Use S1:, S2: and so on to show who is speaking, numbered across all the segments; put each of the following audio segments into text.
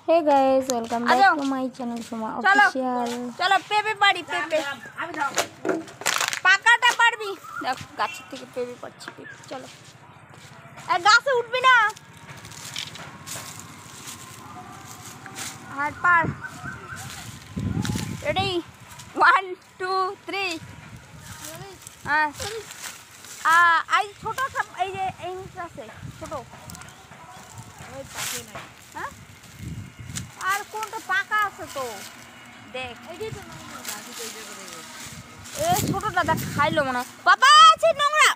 S1: Hey guys welcome back to my channel Suma official.
S2: चलो पेपे पाड़ी पेपे পাকাটা পারবি দেখ গাছ থেকে পেপে পাচ্ছি পেপে চলো এই গাছে উঠবি না আর পার রেডি 1 2 3 হ্যাঁ এই ছোট এই যে এই আছে ছোট ওই পাকে নাই হ্যাঁ আর কোনটা পাকা আছে তো দেখ এই তো এ ছোটটা দেখ খাইলো মনে বাবা আছে নোংরা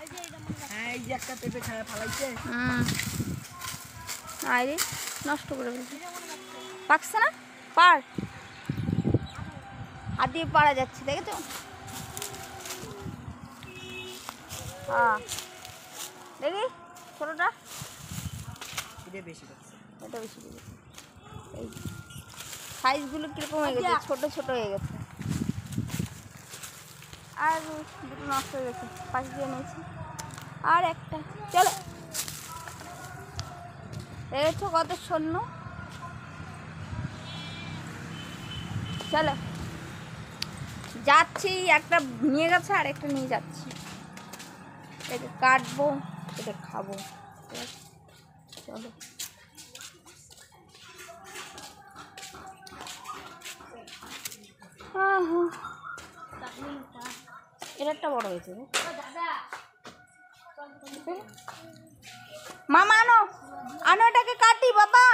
S3: হ্যাঁ এই যে একটা পেঁপে খায় ফালাইছে
S2: আরে নষ্ট করে ফেলছে পাকছে না পার হাত দিয়ে পারা যাচ্ছে দেখেছো হ্যাঁ দেখি ছোটটা
S3: এটা বেশি পাচ্ছে
S2: এটা বেশি দিয়েছে এই সাইজগুলো কিরকম হয়ে গেছে ছোট ছোট হয়ে গেছে আর দুটো নষ্ট হয়ে গেছে পাশ দিয়ে নিয়েছি আর একটা চলো দেখেছো কত শূন্য চলো যাচ্ছি একটা নিয়ে গেছে আর একটা নিয়ে যাচ্ছি এটা কাটবো এটা খাবো চলো এটা একটা বড় হয়েছে মামা আনো আনো এটাকে কাটি বাবা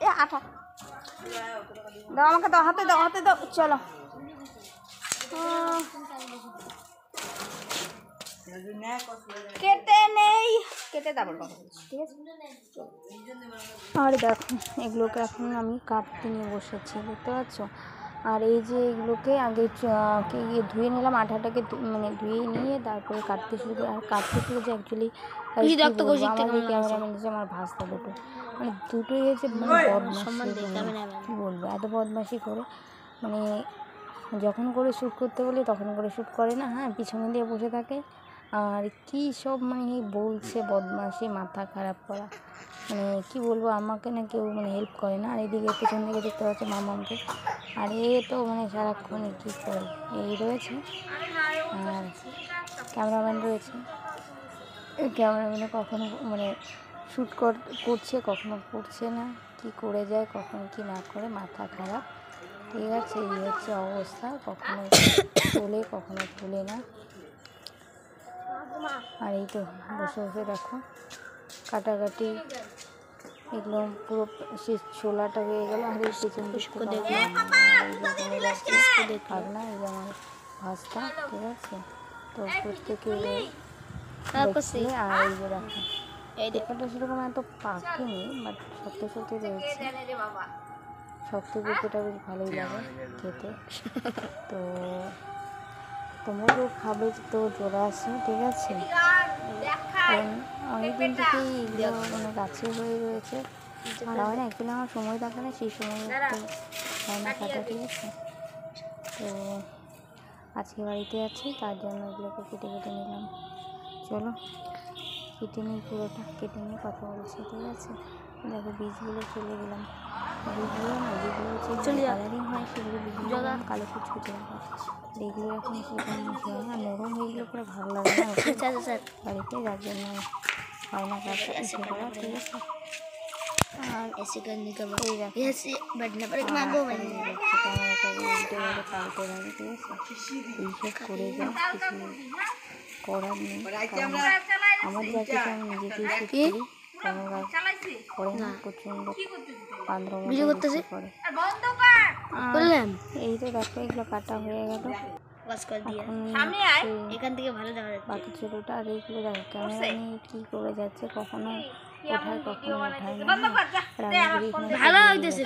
S2: এ আঠা দাও আমাকে দাও হাতে দাও চলো কেটে নেই কেটে তারপর কথা বলছি ঠিক আছে আর দেখো এগুলোকে এখন আমি কাটতে নিয়ে বসেছি দেখতে পাচ্ছ আর এই যে এগুলোকে আগে ধুয়ে নিলাম আঠাটাকে মানে ধুয়ে নিয়ে তারপরে কাটতে শুরু করে আর কাটতে শুরু যে অ্যাকচুয়ালি আমাদের ক্যামেরাম্যান হচ্ছে আমার ভাস্তা দুটো মানে দুটোই হয়েছে কী বলবো এত বদমাশি করে মানে যখন করে শ্যুট করতে বলি তখন করে শ্যুট করে না হ্যাঁ পিছনে দিয়ে বসে থাকে আর কী সব মানে বলছে বদমাশি মাথা খারাপ করা মানে কী বলবো আমাকে না কেউ মানে হেল্প করে না আর এদিকে পেছন দিকে দেখতে পাচ্ছে মামাকে আর এ তো মানে সারাক্ষণ কী করে এই রয়েছে আর ক্যামেরাম্যান রয়েছে ক্যামেরাম্যানে কখনো মানে শ্যুট করছে কখনো করছে না কি করে যায় কখনো কি না করে মাথা খারাপ ঠিক আছে এই হচ্ছে অবস্থা কখনো তোলে কখনো তোলে না আর এই তো বসে বসে দেখো কাটাকাটি এগুলো পুরো সে ছোলাটা হয়ে গেল আর এই পেছন ভাবনা এই যে আমার ভাস্তা ঠিক আছে তো প্রত্যেকে আর এই যে দেখো এই পেঁপেটা সেরকম এত পাকেনি বাট শক্ত রয়েছে শক্ত পেঁপেটা বেশ ভালোই লাগে খেতে তো তোমরা কেউ খাবে তো চলে আসো ঠিক আছে কারণ অনেকদিন থেকেই এগুলো মানে গাছে হয়ে রয়েছে খাওয়া হয় না অ্যাকচুয়ালি আমার সময় থাকে না সেই সময় হয় না খাটা ঠিক আছে তো আজকে বাড়িতে আছি তার জন্য এগুলোকে কেটে নিলাম চলো কেটে নিই পুরোটা কেটে নিয়ে কথা বলছি ঠিক আছে দেখো বীজগুলো চলে গেলাম বীজগুলো না যেগুলো হচ্ছে কালারিং হয় সেগুলো বীজগুলো কালো কুচকুচে রাখা এগুলো এখন সেরকম মিশে হয় না নরম হয়ে গেলে পরে ভালো লাগে না বাড়িতে যার জন্য হয় না কাজটা এসে করা ঠিক আছে আর
S1: ऐसे करने के बाद
S2: এই দেখো
S1: ऐसे बैठने पर एक मांगो मैंने
S2: ক্যামেরাটা পাল্টে থাকে ঠিক আছে এইসব করে যায় কিছু করার নেই আমার যাকে আমি নিজেকেই শ্যুট করি ক্যামেরা করে না প্রচণ্ড
S1: ভিডিও করতেছে
S2: করে
S1: বললাম
S2: এই তো দেখো এগুলো কাটা হয়ে গেল
S1: বাস করে দিয়ে এখান থেকে ভালো দেখা যাচ্ছে
S2: বাকি ছোটোটা আর এইগুলো দেখো ক্যামেরা নিয়ে কী করে যাচ্ছে কখনো ওঠায় কখনো ওঠায় না
S1: ভালো হইতেছে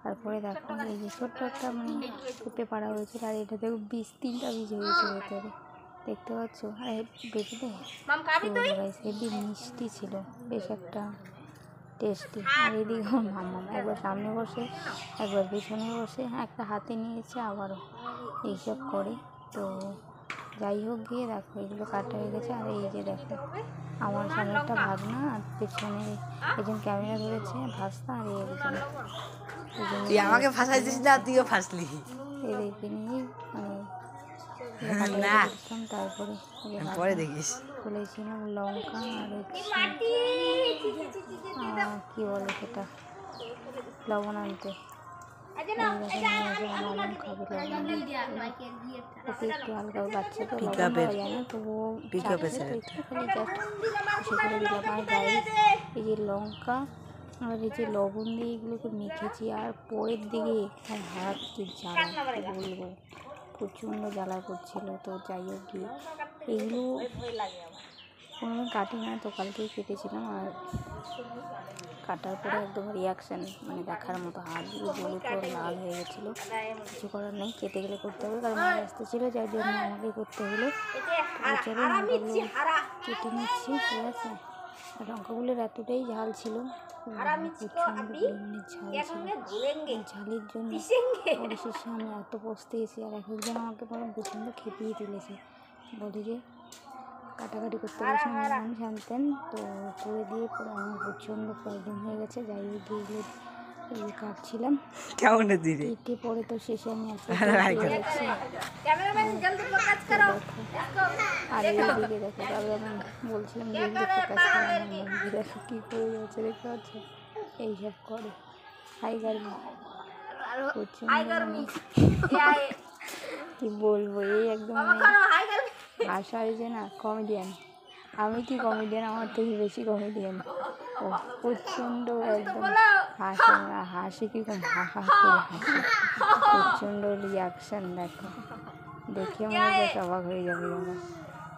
S2: তারপরে দেখো এই যে ছোট্ট একটা মানে পেঁপে পাড়া হয়েছে আর এটা দেখো 3টা বীজ হয়েছে ভেতরে দেখতে পাচ্ছ আর বেশি হেভি মিষ্টি ছিল বেশ একটা টেস্টি আর এদিকে মাম্মা একবার সামনে বসে একবার পিছনে বসে একটা হাতে নিয়েছে আবারও এইসব করে তো যাই হোক গিয়ে দেখো এগুলো কাটা হয়ে গেছে। আর এই যে দেখো আমার সামনে একটা ভাগনা আর পেছনে একজন ক্যামেরা ধরেছে ভাস্তা আর একজন
S3: তুই আমাকে ফাঁসাইছিস না, তুইও ফাঁসলি।
S2: এদেরকে নিয়ে
S3: না
S2: তারপরে
S3: পরে দেখিস।
S2: খুলেছিলাম লঙ্কা আর কি বলে সেটা লবণ আনতে। লবণ খাবে ওকে একটু হালকা বাচ্চা তো লবণ খাওয়া যায় না, তবুও সেখানে দিলাম। আর গায়ে এই যে লঙ্কা আর এই যে লবণ দিয়ে এগুলোকে মেখেছি। আর পরের দিকে হাত কি জ্বালা বলবো, প্রচণ্ড জ্বালা করছিল। তো যাই হোক গিয়ে এগুলো কোনোদিন কাটি না, তো কালকেই কেটেছিলাম। আর কাটার পরে একদম রিয়াকশান মানে দেখার মতো, হাতগুলো জ্বলে পুরো লাল হয়ে গেছিলো। কিছু করার নেই, কেটে গেলে করতে হবে, কারণ আমার আসতে ছিল যার জন্য আমাকে করতে হলো। চলো লঙ্কাগুলো কেটে নিচ্ছি, ঠিক আছে। আর লঙ্কাগুলোর এতটাই ঝাল ছিল, প্রচণ্ড পরিমাণে ঝাল ছিল। ঝালের জন্য অবশেষে আমি এত পস্তেছি। আর একজন আমাকে পরে প্রচণ্ড খেপিয়ে তুলেছে, বলে যে কাটাকাটি করতে গেছে মানুষ জানতেন, তো করে দিয়ে পরে আমার প্রচণ্ড প্রবলেম হয়ে গেছে। যাই হোক গিয়ে কাটছিলাম
S3: কেমন
S2: কেটে পরে তো শেষে আমি গেছি। আর এইদিকে দেখো, তারপরে আমি বলছিলাম যে দেখো কী করে যাচ্ছে, দেখতে পাচ্ছ এইসব করে। হাই গার্মি কি বলবো, এই একদম হাসা হয়েছে না কমেডিয়ান। আমি কি কমেডিয়ান, আমার থেকে বেশি কমেডিয়ান। ও প্রচণ্ড একদম হাসে না, হাসি কীরকম হা হা করে হাসে, প্রচণ্ড রিয়াকশান দেখো, দেখে মনে হয় অবাক হয়ে যাবে আমার।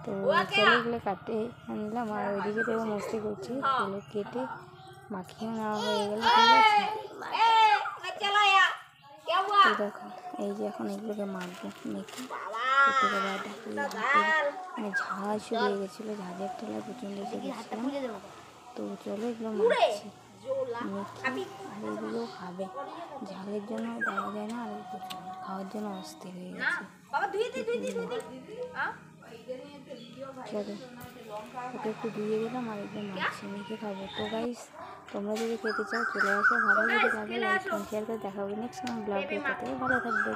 S2: তো চলে এগুলো কাটে আনলাম। আর ওইদিকে তো মস্তি করছি, এগুলো কেটে মাখিয়ে নেওয়া হয়ে গেল, ঠিক আছে। তো দেখো এই যে এখন এগুলোকে মাখবো, মেখে মানে ঝাল শুরু হয়ে গেছিলো, ঝাঁঝের তলায় প্রচণ্ড এসে গেছিলাম। তো চলো এগুলো মাখছি, মেখে আর এগুলো খাবে, ঝালের জন্য দেওয়া যায় না, আর খাওয়ার জন্য অস্থির হয়ে গেছে। চলো ওকে একটু ধুয়ে দিলাম আর একদম মাখছি, মেখে খাবো। তো গাইস তোমরা যদি খেতে চাও চলে আসো, ভালো যদি লাগে লাইক শেয়ার করে দেখাবো নেক্সট ব্লগে, ভালো থাকবে।